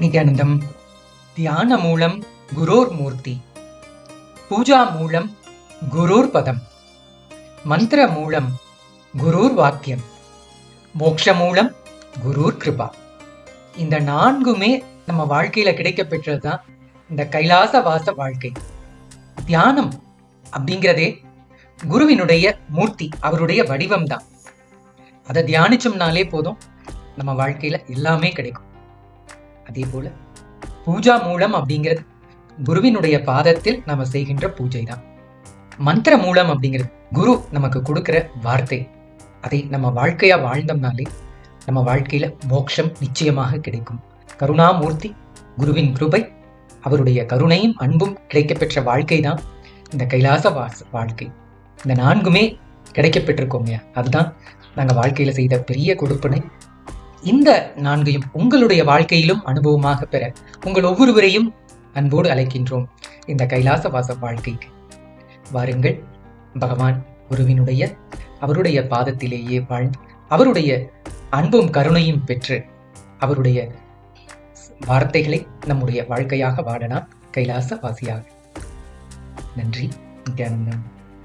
நித்யானந்தம். தியான மூலம் குரோர் மூர்த்தி, பூஜா மூலம் குரோர் பதம், மந்திர மூலம் குரோர் வாக்கியம், மோக்ஷ மூலம் குரோர் கிருபா. இந்த நான்குமே நம்ம வாழ்க்கையில கிடைக்க பெற்றதுதான் இந்த கைலாச வாச வாழ்க்கை. தியானம் அப்படிங்கிறதே குருவினுடைய மூர்த்தி, அவருடைய வடிவம் தான். அதை தியானிச்சோம்னாலே போதும், நம்ம வாழ்க்கையில எல்லாமே கிடைக்கும். அதே போல பூஜா மூலம் அப்படிங்கிறது குருவினுடைய பாதத்தில் நம்ம செய்கின்ற பூஜை தான். மந்திர மூலம் அப்படிங்கிறது குரு நமக்கு கொடுக்கிற வார்த்தை. அதை நம்ம வாழ்க்கையா வாழ்ந்தோம்னாலே நம்ம வாழ்க்கையில மோட்சம் நிச்சயமாக கிடைக்கும். கருணாமூர்த்தி குருவின் கிருபை, அவருடைய கருணையும் அன்பும் கிடைக்க பெற்ற வாழ்க்கை தான் இந்த கைலாச வாழ்க்கை. இந்த நான்குமே கிடைக்க பெற்றிருக்கோங்க. அதுதான் நாங்க வாழ்க்கையில செய்த பெரிய கொடுப்பனை. இந்த நான்கையும் உங்களுடைய வாழ்க்கையிலும் அனுபவமாக பெற உங்கள் ஒவ்வொருவரையும் அன்போடு அழைக்கின்றோம் இந்த கைலாச வாச வாழ்க்கைக்கு. வாருங்கள், பகவான் குருவினுடைய அவருடைய பாதத்திலேயே வாழ்ந்து அவருடைய அன்பும் கருணையும் பெற்று அவருடைய வார்த்தைகளை நம்முடைய வாழ்க்கையாக வாழலாம் கைலாச வாசியாக. நன்றி. நித்யானந்தம்.